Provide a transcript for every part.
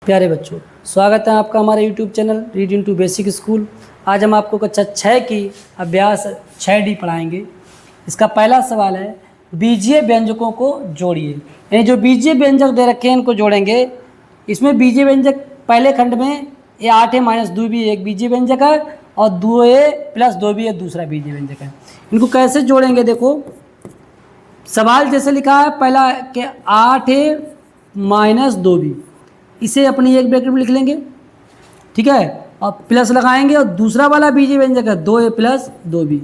प्यारे बच्चों, स्वागत है आपका हमारे YouTube channel read into basic school. आज हम आपको कक्षा 6 की अभ्यास 6D पढ़ाएंगे। इसका पहला सवाल है, बीजीय व्यंजकों को जोड़िए। यानी जो बीजीय व्यंजक दे रखे हैं इनको जोड़ेंगे। इसमें बीजीय व्यंजक पहले खंड में ये 8a-2b एक बीजीय व्यंजक है और 2a+2b एक दूसरा बीजीय व्यंजक है। इनको कैसे जोड़ेंगे देखो, सवाल जैसे लिखा है पहला कि 8a-2b, इसे अपनी एक ब्रैकेट में लिख लेंगे, ठीक है, और प्लस लगाएंगे और दूसरा वाला बीजीय व्यंजक है 2a+2b,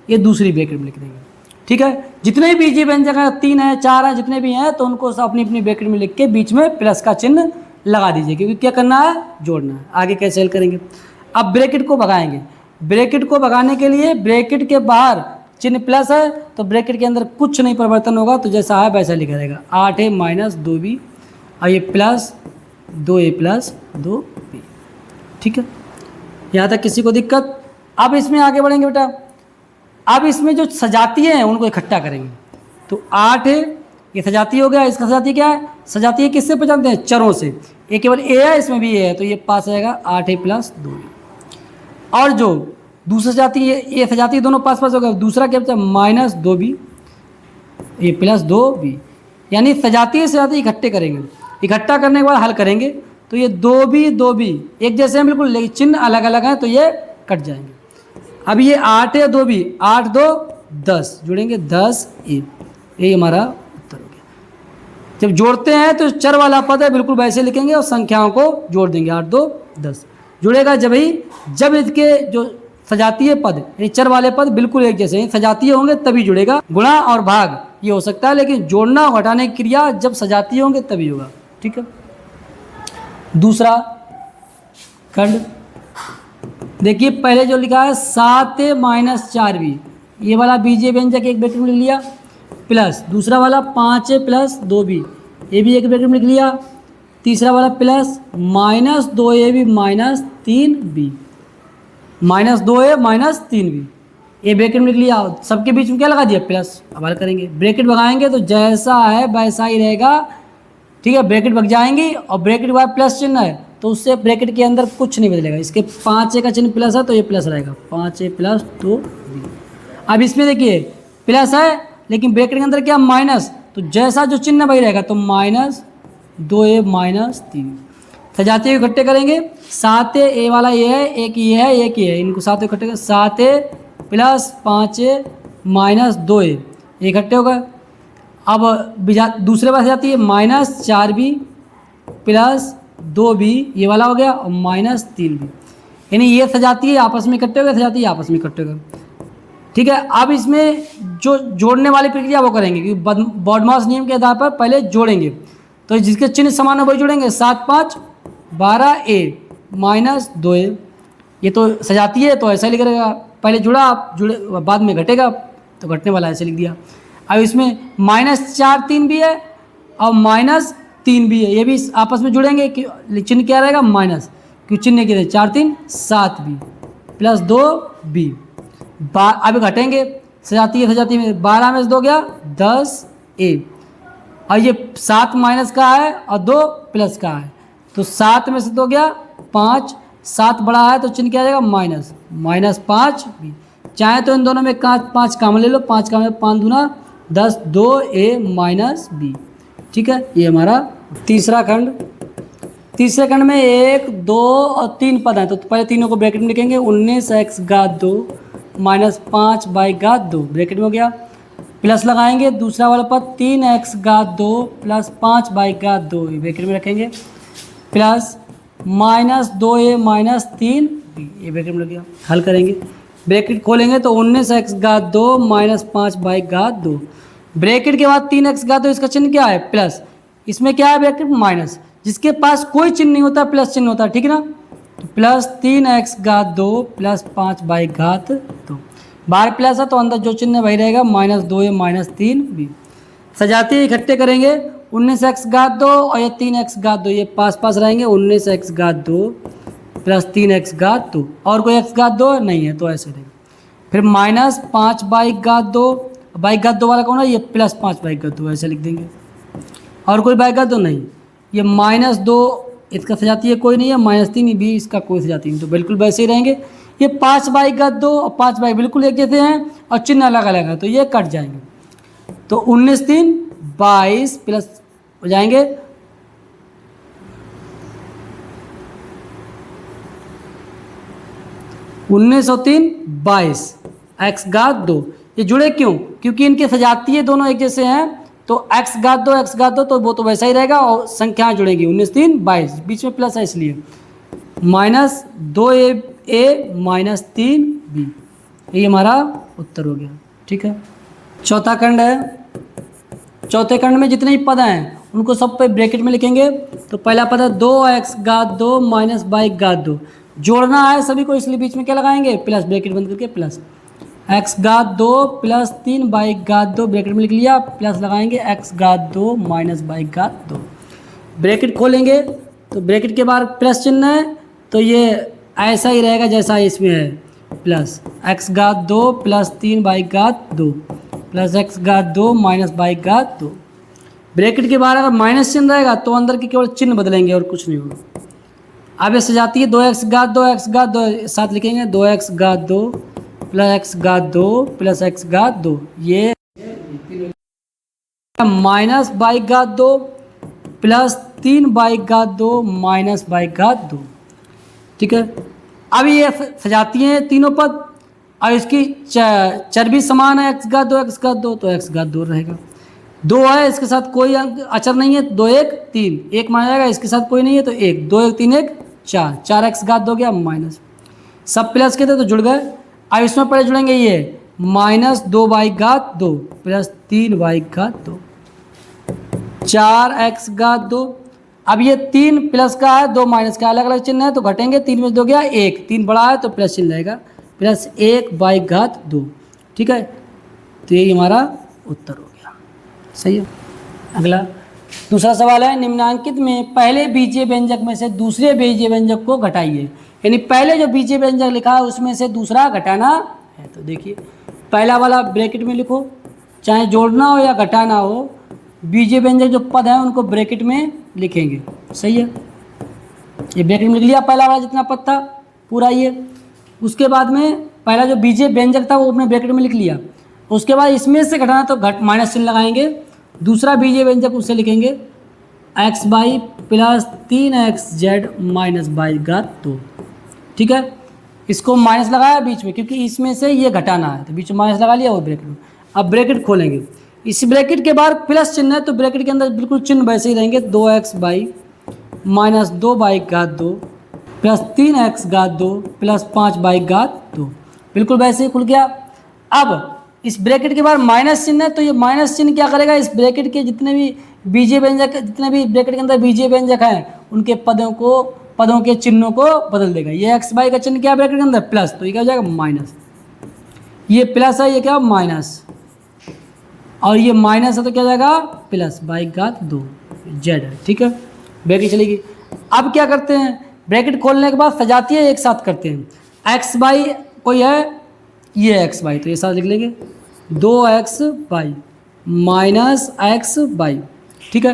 ये दूसरी ब्रैकेट में लिख देंगे, ठीक है। जितने भी बीजीय व्यंजक हैं 3 हैं 4 हैं जितने भी हैं तो उनको अपनी अपनी ब्रैकेट में लिख के बीच में प्लस का चिन्ह लगा दीजिए, क्योंकि क्या करना है, जोड़ना है। आगे कैसे हल करेंगे, अब ब्रैकेट को भगाएंगे। ब्रैकेट को भगाने के लिए ब्रैकेट के बाहर चिन्ह प्लस है तो ब्रैकेट के अंदर कुछ नहीं परिवर्तन होगा, तो जैसा है वैसा लिखा रहेगा 8a-2b और ये प्लस 2a+2b, ठीक है। यहाँ तक किसी को दिक्कत? अब इसमें आगे बढ़ेंगे बेटा। अब इसमें जो सजातीय हैं उनको इकट्ठा करेंगे। तो 8 है, ये सजातीय हो गया। इसका सजातीय क्या है? सजातीय किससे पहचानते हैं? चरों से। ये केवल ए है, इसमें भी ए है, तो ये पास आएगा 8a+2b। और जो दूसरा सजातीय, ये सजातीय दोनों पास पास हो गया। दूसरा क्या बचा? -2b, ये +2b। यानी सजातीय सजातीय इकट्ठे करेंगे। इकट्ठा करने के बाद हल करेंगे तो ये 2b एक जैसे हैं बिल्कुल, लेकिन चिन्ह अलग अलग हैं तो ये कट जाएंगे। अब ये 8a-2b, 8 2 10 जुड़ेंगे 10a, ये हमारा उत्तर हो गया। जब जोड़ते हैं तो चर वाला पद है बिल्कुल वैसे लिखेंगे और संख्याओं को जोड़ देंगे। 8 2 10 जुड़ेगा जब इसके जो सजातीय पद यानी चर वाले पद बिल्कुल एक जैसे हैं, सजातीय होंगे तभी जुड़ेगा। गुणा और भाग ये हो सकता है, लेकिन जोड़ना और घटाने की क्रिया जब सजातीय होंगे तभी होगा, ठीक है। दूसरा खंड देखिए, पहले जो लिखा है 7a-4b, ये वाला बीजीय व्यंजक एक ब्रैकेट में लिख लिया, प्लस दूसरा वाला 5a+2b, ये भी एक ब्रैकेट में लिख लिया। तीसरा वाला प्लस -2ab -3b, -2a-3b, ये ब्रैकेट में लिख लिया। सबके बीच में क्या लगा दिया? प्लस। अब हल करेंगे, ब्रैकेट भगाएंगे तो जैसा है वैसा ही रहेगा, ठीक है। ब्रैकेट भग जाएंगी और ब्रैकेट के बाद प्लस चिन्ह है तो उससे ब्रैकेट के अंदर कुछ नहीं बदलेगा। इसके 5a का चिन्ह प्लस है तो ये प्लस रहेगा, 5a+2b। अब इसमें देखिए प्लस है लेकिन ब्रैकेट के अंदर क्या? माइनस, तो जैसा जो चिन्ह वही रहेगा, तो -2a-3। सजाते हुए इकट्ठे करेंगे। 7a, ए वाला ये है, एक ये है, एक ये है, इनको साथ इकट्ठे करें। 7a+5a -2a, ये इकट्ठे हो गए। अब दूसरे पास जाती है -4b +2b, ये वाला हो गया, और -3b, यानी ये सजाती है आपस में इकट्ठे हो गए, सजाती है आपस में इकट्ठे हो गए, ठीक है। अब इसमें जो जोड़ने वाली प्रक्रिया वो करेंगे, क्योंकि बॉडमास नियम के आधार पर पहले जोड़ेंगे, तो जिसके चिन्ह समान है वही जोड़ेंगे। 7 5 12a -2a, ये तो सजाती है तो ऐसा लिख रहेगा, पहले जुड़ा आप जुड़े बाद में घटेगा तो घटने वाला ऐसे लिख दिया। अब इसमें -4 3 भी है और -3 भी है, ये भी आपस में जुड़ेंगे। चिन्ह क्या रहेगा? माइनस, क्योंकि चिन्ह क्या है? 4 3 7b +2b। अब घटेंगे, सजाती में 12 में से 2 गया 10a, और ये 7 माइनस का है और 2 प्लस का है, तो 7 में से 2 गया 5, 7 बड़ा है तो चिन्ह क्या रहेगा? -5b। चाहे तो इन दोनों में 5 कामन ले लो, 5 कामन 5 दूना 10, 2a -b, ठीक है। ये हमारा तीसरा खंड। तीसरे खंड में 1 2 और 3 पद हैं, तो पहले तीनों को ब्रैकेट में लिखेंगे। 19x-2 -5/2 ब्रैकेट में हो गया, प्लस लगाएंगे। दूसरा वाला पद 3x-2 +5/2 ब्रैकेट में रखेंगे, प्लस -2a -3b, ये ब्रैकेट में लग गया। हल करेंगे, ब्रैकेट खोलेंगे तो 19x-2 -5/2, ब्रैकेट के बाद 3x-2, इसका चिन्ह क्या है? प्लस। इसमें क्या है? Bracket minus. जिसके पास कोई चिन्ह नहीं होता प्लस चिन्ह होता है, ठीक ना, तो प्लस 3x-2 +5/2, बाहर प्लस है तो अंदर जो चिन्ह वही रहेगा, -2a -3b। सजाते इकट्ठे करेंगे, 19x-2 और ये 3x-2, ये पास पास रहेंगे। 19x-2 + 3x-2, और कोई x-2 नहीं है तो ऐसे रहेगा। फिर -5/2 वाला कौन है? ये +5/2, ऐसे लिख देंगे। और कोई बाई का तो नहीं, ये -2 इसका सजातीय कोई नहीं है, -3 भी इसका कोई सजातीय नहीं, तो बिल्कुल वैसे ही रहेंगे। ये 5/2 और 5 बिल्कुल एक जैसे हैं और चिन्ह अलग अलग है, तो ये कट जाएंगे। तो 19 3 22 प्लस हो जाएंगे 19 और 3 22 x घात 2। ये जुड़े क्यों? क्योंकि इनके सजातीय दोनों एक जैसे हैं, तो x घात 2 तो वो तो वैसा ही रहेगा और संख्याएं जुड़ेंगी 19 3 22, बीच में प्लस है इसलिए -2a -3b, ये हमारा उत्तर हो गया। ठीक है, चौथा खंड है। चौथे खंड में जितने भी पद हैं उनको सब पे ब्रैकेट में लिखेंगे। तो पहला पद है 2x घात 2 -y घात 2, जोड़ना है सभी को, इसलिए बीच में क्या लगाएंगे प्लस, ब्रैकेट बंद करके प्लस। x घात 2 प्लस 3y घात 2 ब्रैकेट में लिख लिया, प्लस लगाएंगे x घात 2 -y घात 2, ब्रैकेट खोलेंगे तो ब्रैकेट के बाद प्लस चिन्ह है, तो ये ऐसा ही रहेगा जैसा इसमें है, प्लस x घात 2 प्लस 3y घात 2 प्लस x घात 2 -y घात 2। ब्रैकेट के बाहर अगर माइनस चिन्ह रहेगा तो अंदर के केवल चिन्ह बदलेंगे और कुछ नहीं होगा। अब ये सजाती है 2x घात 2 साथ लिखेंगे, 2x घात 2 प्लस x घात 2 प्लस x घात 2, ये -y घात 2 प्लस 3y घात 2 -y घात 2। ठीक है, अब ये सजाती हैं तीनों पद, और इसकी चर्बी समान है, x घात 2 तो x घात 2 रहेगा। 2 है, इसके साथ कोई अंक अचर नहीं है, 2 1 3 1 माना जाएगा, इसके साथ कोई नहीं है तो 1 2 1 3 1 4 x घात 2 गया माइनस, सब प्लस के थे तो जुड़ गए। अब इसमें पहले जुड़ेंगे ये -2y घात 2 प्लस 3y घात 2 4x घात 2। अब ये 3 प्लस का है 2 माइनस का, अलग अलग चिन्ह है तो घटेंगे, 3 में 2 गया 1, 3 बड़ा है तो प्लस चिन्ह रहेगा, प्लस 1y घात 2। ठीक है, तो ये हमारा उत्तर हो गया। सही है। अगला दूसरा सवाल है, निम्नांकित में पहले बीजीय व्यंजक में से दूसरे बीजीय व्यंजक को घटाइए। यानी पहले जो बीजीय व्यंजक लिखा है उसमें से दूसरा घटाना है। तो देखिए पहला वाला ब्रैकेट में लिखो, चाहे जोड़ना हो या घटाना हो, बीजीय व्यंजक जो पद हैं उनको ब्रैकेट में लिखेंगे। सही है, ये ब्रैकेट में लिख लिया पहला वाला जितना पद था पूरा ये। उसके बाद में पहला जो बीजीय व्यंजक था वो अपने ब्रैकेट में लिख लिया, उसके बाद इसमें से घटाना तो माइनस चिन्ह लगाएंगे। दूसरा बीजीय व्यंजक उससे लिखेंगे x/y प्लस 3xz -y घात 2। ठीक है, इसको माइनस लगाया बीच में क्योंकि इसमें से ये घटाना है, तो बीच में माइनस लगा लिया वो ब्रैकेट में। अब ब्रैकेट खोलेंगे, इस ब्रैकेट के बाद प्लस चिन्ह है तो ब्रैकेट के अंदर बिल्कुल चिन्ह वैसे ही रहेंगे, 2x/y माइनस 2y घात 2 प्लस 3x घात 2 प्लस 5y घात 2, बिल्कुल वैसे ही खुल गया। अब इस ब्रैकेट के बाद माइनस चिन्ह है तो ये माइनस चिन्ह क्या करेगा, इस ब्रैकेट के जितने भी बीजीय व्यंजक, जितने भी ब्रैकेट के अंदर बीजीय व्यंजक हैं उनके पदों के चिन्हों को बदल देगा। ये x/y का चिन्ह क्या है ब्रैकेट के अंदर प्लस, तो ये क्या हो जाएगा माइनस, ये प्लस है ये क्या माइनस, और ये माइनस है तो क्या हो जाएगा प्लस y घात 2 z है। ठीक है, ब्रैकेट चलेगी। अब क्या करते हैं, ब्रैकेट खोलने के बाद सजाती है एक साथ करते हैं, x/y कोई है, ये x/y तो ये साथ लिख लेंगे, 2x/y माइनस x/y। ठीक है,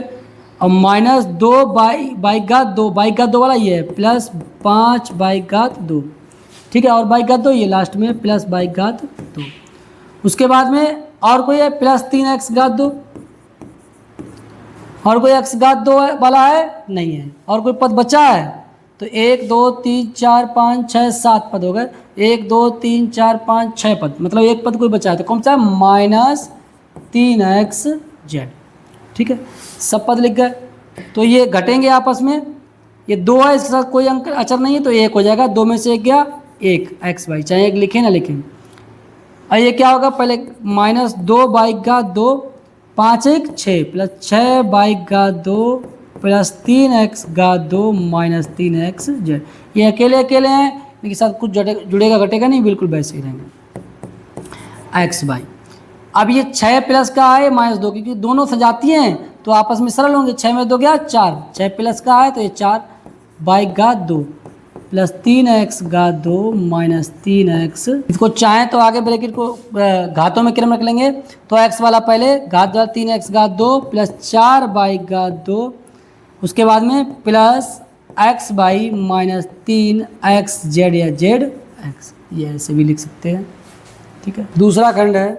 और माइनस 2y घात 2, y घात 2 वाला ये है, प्लस 5y घात 2। ठीक है, और y घात 2 ये लास्ट में प्लस y घात 2। उसके बाद में और कोई है प्लस 3x घात 2, और कोई x घात 2 वाला है नहीं है, और कोई पद बचा है तो 1 2 3 4 5 6 7 पद हो गए, 1 2 3 4 5 6 पद, मतलब एक पद कोई बचा है तो कौन सा है -3xz। ठीक है, सब पद लिख गए, तो ये घटेंगे आपस में, ये 2 है इसके साथ कोई अंक अचर नहीं है तो 1 हो जाएगा, 2 में से 1 गया 1 x/y, चाहे 1 लिखें ना लिखें। और ये क्या होगा, पहले -2y घात 2 5 1 6 प्लस 6y घात 2 प्लस 3x घात 2 माइनस 3xz। ये अकेले अकेले हैं, इनके साथ कुछ जुड़ेगा घटेगा नहीं, बिल्कुल वैसे ही रहेंगे x/y। अब ये 6 प्लस का है -2, क्योंकि दोनों सजाती हैं तो आपस में सरल होंगे, 6 में 2 गया 4, 6 प्लस का है तो ये 4y घात 2 प्लस 3x घात 2 माइनस 3x। इसको चाहें तो आगे ब्रैकेट को घातों में क्रम रख लेंगे, तो x वाला पहले घात 3x घात 2 प्लस 4y घात 2, उसके बाद में plus x by minus 3 XZ या ZX, ये ऐसे भी लिख सकते हैं। ठीक है, दूसरा खंड है,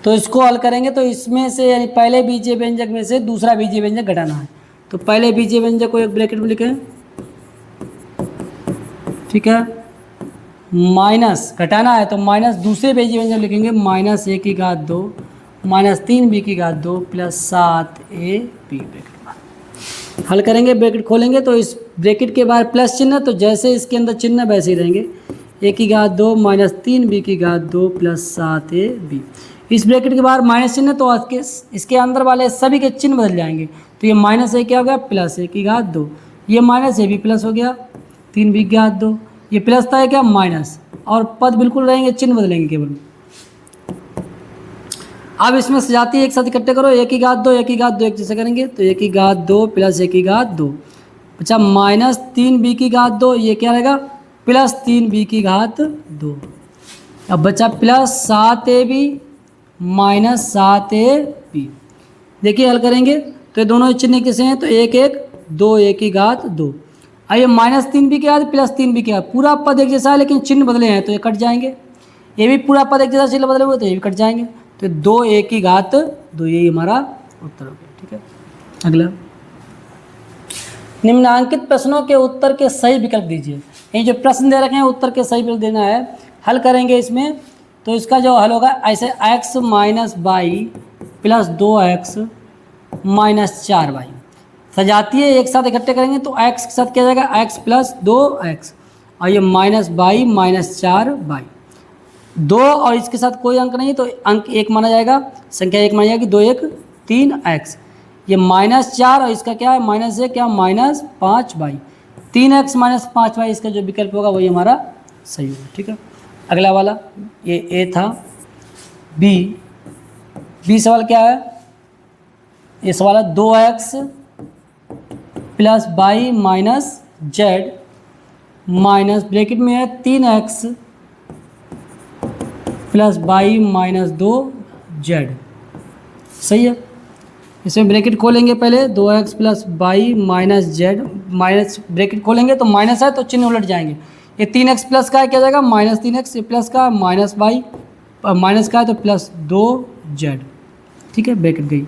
तो इसको हल करेंगे तो इसमें से यानी पहले बीजीय व्यंजक में से दूसरा बीजीय व्यंजक घटाना है। तो पहले बीजीय व्यंजक को एक ब्रैकेट में लिखें, ठीक है, माइनस घटाना है तो माइनस दूसरे बीजीय व्यंजक लिखेंगे -a⁴ -3b⁴ plus 7ab bracket. हल करेंगे, ब्रैकेट खोलेंगे तो इस ब्रैकेट के बाहर प्लस चिन्ह, तो जैसे इसके अंदर चिन्ह वैसे ही रहेंगे, a⁴ -3b⁴ प्लस 7ab। इस ब्रैकेट के बाहर माइनस चिन्ह, तो इसके अंदर वाले सभी के चिन्ह बदल जाएंगे। तो ये -a क्या हो गया, प्लस a⁴, ये -ab प्लस हो गया 3b⁴, ये प्लस था क्या माइनस, और पद बिल्कुल रहेंगे, चिन्ह बदलेंगे केवल। अब इसमें सजाती है एक साथ इकट्ठे करो, a⁴ एक जैसे करेंगे तो a⁴ प्लस a⁴, अच्छा -3b⁴, ये क्या रहेगा प्लस 3b⁴। अब बचा प्लस 7ab माइनस 7ab। देखिए हल करेंगे तो ये दोनों चिन्ह कैसे हैं, तो 1 1 2 a⁴, आइए -3b⁴ प्लस 3b⁴, पूरा पद एक जैसा है लेकिन चिन्ह बदले हैं तो ये कट जाएंगे, ये भी पूरा पद एक जैसा चिन्ह बदले हुए तो ये भी कट जाएंगे, तो 2 a⁴, यही हमारा उत्तर हो गया। ठीक है, अगला, निम्नांकित प्रश्नों के उत्तर के सही विकल्प दीजिए। ये जो प्रश्न दे रखे हैं उत्तर के सही विकल्प देना है। हल करेंगे इसमें तो इसका जो हल होगा ऐसे x minus by plus 2x minus 4y, सजातीय एक साथ इकट्ठे करेंगे तो x के साथ क्या जाएगा x प्लस 2x, और ये माइनस बाई माइनस 4y, 2 और इसके साथ कोई अंक नहीं तो अंक 1 माना जाएगा, संख्या 1 मानी जाएगी, 2 1 3x, ये -4 और इसका क्या है -1 क्या -5y, 3x माइनस 5y, इसका जो विकल्प होगा वही हमारा सही होगा। ठीक है, अगला वाला ये ए था। बी सवाल क्या है, ये सवाल है 2x plus by minus Z minus bracket में है 3x plus by minus 2z, सही है। इसमें ब्रैकेट खोलेंगे पहले 2x plus by minus Z, minus bracket खोलेंगे तो माइनस है तो चिन्ह उलट जाएंगे, ये 3x प्लस का है क्या जाएगा -3x, ये प्लस का माइनस बाई माइनस का है तो प्लस 2z। ठीक है, ब्रैकेट गई,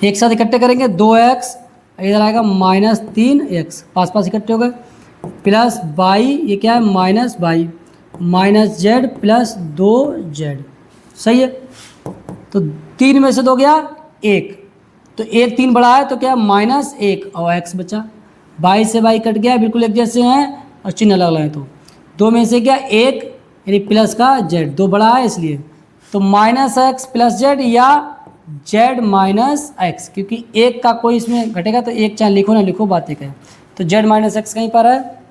एक साथ इकट्ठे करेंगे 2x इधर आएगा -3x, पास पास इकट्ठे हो गए, प्लस बाई ये क्या है minus by minus Z plus 2z, सही है। तो 3 में से 2 गया 1, तो 1 3 बड़ा है तो क्या -1 और x बचा, बाई से बाई कट गया, बिल्कुल एक जैसे हैं और चिन्ह अलग अलग है, तो 2 में से क्या 1 यानी प्लस का z, 2 बड़ा है इसलिए, तो -x प्लस जेड या z माइनस एक्स, क्योंकि 1 का कोई इसमें घटेगा तो 1 चाहे लिखो ना लिखो बात एक है, तो z माइनस एक्स कहीं पर है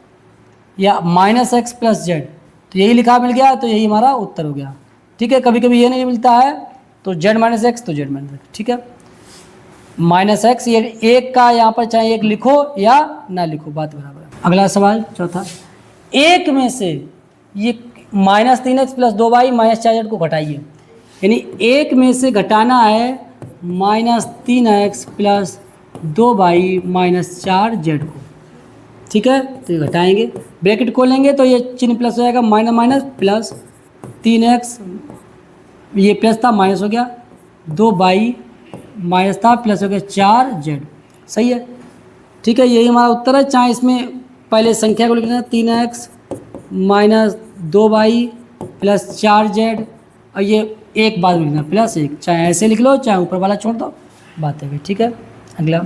या -x प्लस जेड, तो यही लिखा मिल गया, तो यही हमारा उत्तर हो गया। ठीक है, कभी कभी ये नहीं मिलता है तो z माइनस एक्स तो z माइनस एक्स, ठीक है, -x ये 1 का यहाँ पर चाहे 1 लिखो या ना लिखो बात बराबर है। अगला सवाल चौथा, 1 में से ये -3x plus 2y minus 4z को घटाइए, यानी 1 में से घटाना है -3x plus 2y minus 4z को। ठीक है, तो ये घटाएंगे, ब्रैकेट खोलेंगे तो ये चिन्ह प्लस हो जाएगा, माइनस माइनस प्लस 3x, ये प्लस था माइनस हो गया, 2y माइनस था प्लस हो गया 4z, सही है। ठीक है, यही हमारा उत्तर है, चाहे इसमें पहले संख्या को लिखना 3x minus 2y plus 4z और ये एक बाद में लिखना +1, चाहे ऐसे लिख लो चाहे ऊपर वाला छोड़ दो, बात है। ठीक है, अगला,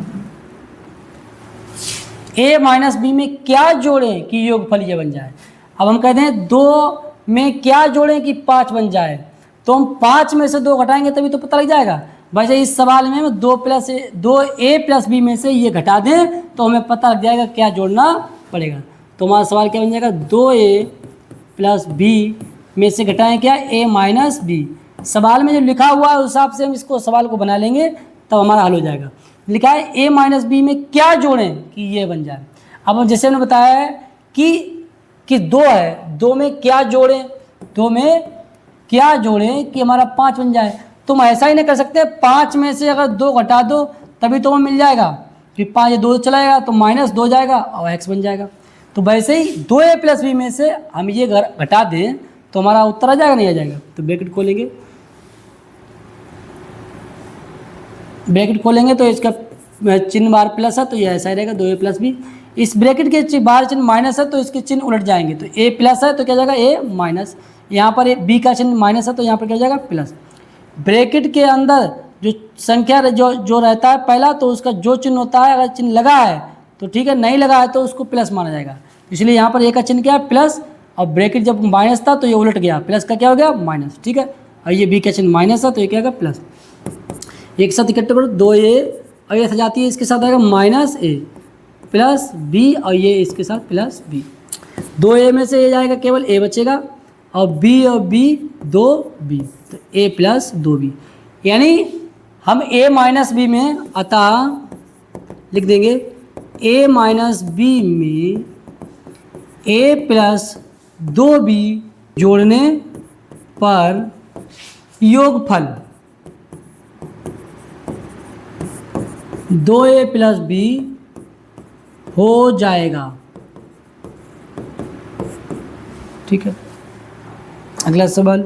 a माइनस बी में क्या जोड़ें कि योगफल ये बन जाए। अब हम कहते हैं 2 में क्या जोड़ें कि 5 बन जाए, तो हम 5 में से 2 घटाएंगे तभी तो पता लग जाएगा। वैसे इस सवाल में 2a प्लस बी में से ये घटा दें तो हमें पता लग जाएगा क्या जोड़ना पड़ेगा। तो हमारा सवाल क्या बन जाएगा, 2a प्लस बी में से घटाएं क्या a माइनस बी। सवाल में जो लिखा हुआ है उस हिसाब से हम इसको सवाल को बना लेंगे तब हमारा हल हो जाएगा। लिखा है a माइनस बी में क्या जोड़ें कि ये बन जाए। अब हम जैसे हमने बताया है कि 2 है, 2 में क्या जोड़ें, 2 में क्या जोड़ें कि हमारा 5 बन जाए। तुम ऐसा ही नहीं कर सकते, 5 में से अगर 2 घटा दो तभी तो हमें मिल जाएगा। फिर 5 2 चला जाएगा तो -2 जाएगा और x बन जाएगा। तो वैसे ही 2a प्लस बी में से हम ये घटा दें तो हमारा उत्तर आ जाएगा, नहीं आ जाएगा। तो ब्रैकेट खोलेंगे, ब्रैकेट खोलेंगे तो इसका चिन्ह बाहर प्लस है तो ये ऐसा ही रहेगा 2a प्लस बी। इस ब्रैकेट के बाहर चिन्ह माइनस है तो इसके चिन्ह उलट जाएंगे, तो a प्लस है तो क्या जाएगा a माइनस, यहाँ पर b का चिन्ह माइनस है तो यहाँ पर क्या जाएगा प्लस। ब्रैकेट के अंदर जो संख्या जो रहता है पहला, तो उसका जो चिन्ह होता है अगर चिन्ह लगा है तो ठीक है, नहीं लगा है तो उसको प्लस माना जाएगा। इसलिए यहाँ पर a का चिन्ह क्या है प्लस, और ब्रैकेट जब माइनस था तो ये उलट गया, प्लस का क्या हो गया माइनस, ठीक है। और ये b का चिन्ह माइनस है तो ये क्या होगा प्लस। एक साथ इकट्ठे करो 2a और ये सजाती है इसके साथ आएगा -a प्लस b और ये इसके साथ प्लस b। 2a में से ये जाएगा केवल a बचेगा और b 2b, तो a प्लस 2b, यानी हम a माइनस बी में अतः लिख देंगे a माइनस बी में a प्लस 2b जोड़ने पर योगफल 2a प्लस बी हो जाएगा, ठीक है। अगला सवाल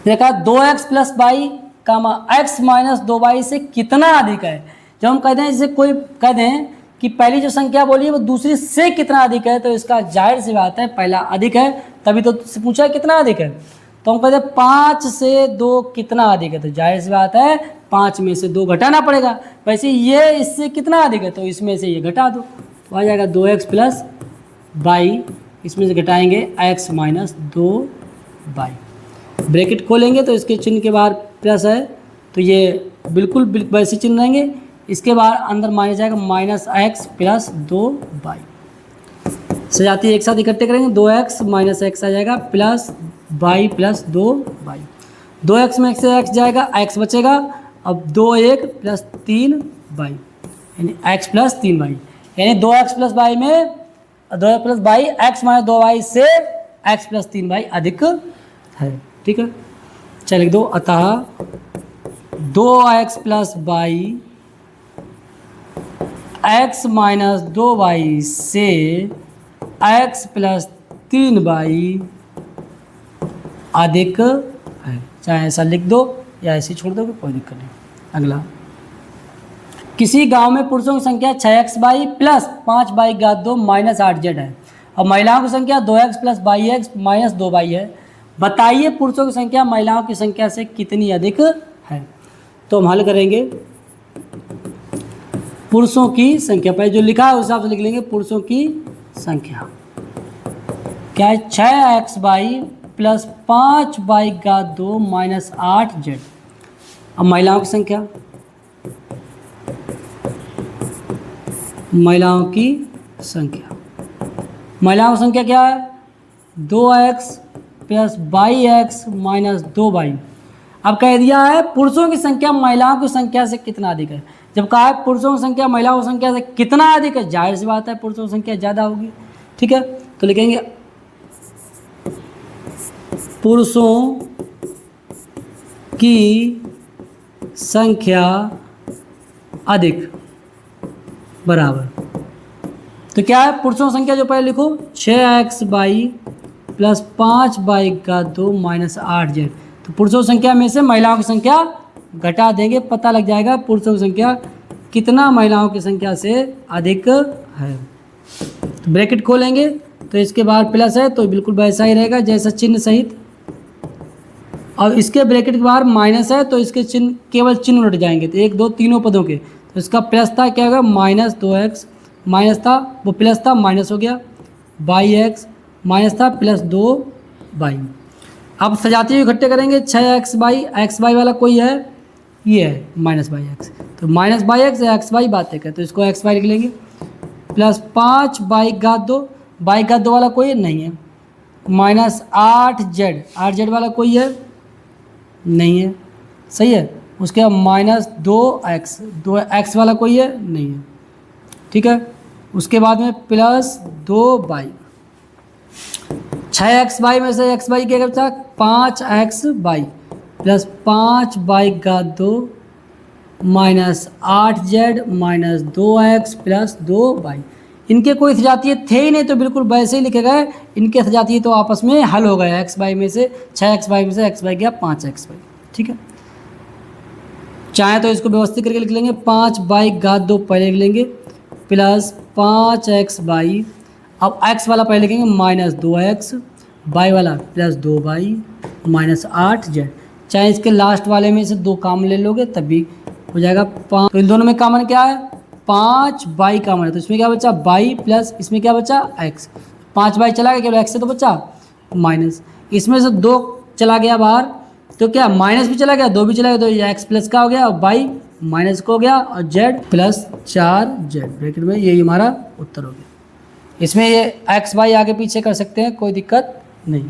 देखा 2x प्लस वाई कामा x माइनस 2y से कितना अधिक है। जब हम कहते हैं, जैसे कोई कह दें कि पहली जो संख्या बोली है वो दूसरी से कितना अधिक है, तो इसका जाहिर सी बात है पहला अधिक है, तभी तो पूछा है कितना अधिक है। तो हम कहते हैं 5 से 2 कितना अधिक है, तो जाहिर सी बात है 5 में से 2 घटाना पड़ेगा। वैसे ये इससे कितना अधिक है, तो इसमें से ये घटा दो तो आ जाएगा 2x प्लस वाई, इसमें से घटाएंगे x माइनस 2y। ब्रैकेट खोलेंगे तो इसके चिन्ह के बाहर प्लस है तो ये बिल्कुल वैसे चिन्ह रहेंगे, इसके बाहर अंदर माइनस जाएगा -x प्लस 2y। सजाती एक साथ इकट्ठे करेंगे 2x माइनस x आ जाएगा plus y plus 2y। 2x में से x जाएगा, x बचेगा, अब 2 प्लस 3y यानी x प्लस 3y, यानी 2x प्लस y में 2x plus y x minus 2y से x प्लस 3y अधिक है, ठीक है। चल लिख दो अतः 2x plus y x minus 2y से x प्लस 3y अधिक है। चाहे ऐसा लिख दो या ऐसे छोड़ दो, कोई दिक्कत नहीं। अगला, किसी गांव में पुरुषों की संख्या 6x plus 5y2 minus 8z है और महिलाओं की संख्या 2x plus yx minus 2y है। बताइए पुरुषों की संख्या महिलाओं की संख्या से कितनी अधिक है। तो हम हल करेंगे पुरुषों की संख्या, पहले जो लिखा है उस हिसाब से लिख लेंगे। पुरुषों की संख्या क्या है 6x plus 5y2 minus 8z। अब महिलाओं की संख्या, महिलाओं की संख्या, महिलाओं की संख्या क्या है 2x plus yx minus 2y। अब कह दिया है पुरुषों की संख्या महिलाओं की संख्या से कितना अधिक है। जब कहा है पुरुषों की संख्या महिलाओं की संख्या से कितना अधिक है, जाहिर सी बात है पुरुषों की संख्या ज़्यादा होगी, ठीक है। तो लिखेंगे पुरुषों की संख्या अधिक बराबर, तो क्या है पुरुषों की संख्या जो पहले लिखो 6x plus 5y2 minus 8z। तो पुरुषों की संख्या में से महिलाओं की संख्या घटा देंगे, पता लग जाएगा पुरुषों की संख्या कितना महिलाओं की संख्या से अधिक है। तो ब्रैकेट खोलेंगे तो इसके बाहर प्लस है तो बिल्कुल वैसा ही रहेगा जैसा चिन्ह सहित, और इसके ब्रैकेट के बाहर माइनस है तो इसके चिन्ह केवल चिन्ह उलट जाएंगे, तो 1 2 तीनों पदों के। तो इसका प्लस था क्या होगा -2x, माइनस था वो प्लस था माइनस हो गया, yx माइनस था प्लस 2y। अब सजाती हुई इकट्ठे करेंगे 6x वाला कोई है, ये है -yx, तो -yx या xy बात है, तो इसको xy लिख लेंगे प्लस 5y2 वाला कोई नहीं है, माइनस 8z वाला कोई है नहीं है, सही है। उसके बाद -2x वाला कोई है नहीं है, ठीक है। उसके बाद में प्लस 2y, 6xy में से xy क्या बचा 5xy plus 5y2 minus 8z minus 2x plus 2y। इनके कोई सजातीय थे ही नहीं तो बिल्कुल वैसे ही लिखे गए। इनके सजातीय तो आपस में हल हो गए, एक्स वाई में से 6x वाई में से एक्स वाई गया 5x वाई। ठीक है, चाहे तो इसको व्यवस्थित करके लिख लेंगे, 5y घात 2 पहले लिख लेंगे प्लस 5x वाई। अब x वाला पहले लिखेंगे माइनस 2x, y वाला प्लस 2y माइनस 8z। चाहे इसके लास्ट वाले में से 2 काम ले लोगे तब भी हो जाएगा 5। तो इन दोनों में कॉमन क्या है, 5y कॉमन है, तो इसमें क्या बचा y प्लस इसमें क्या बचा x। 5y चला गया, केवल x से तो बचा माइनस, इसमें से 2 चला गया बाहर तो क्या माइनस भी चला गया, 2 भी चला गया, तो ये x प्लस का हो गया और y माइनस का हो गया और z प्लस 4z ब्रैकेट में, यही हमारा उत्तर हो गया। इसमें ये x y आगे पीछे कर सकते हैं, कोई दिक्कत नहीं।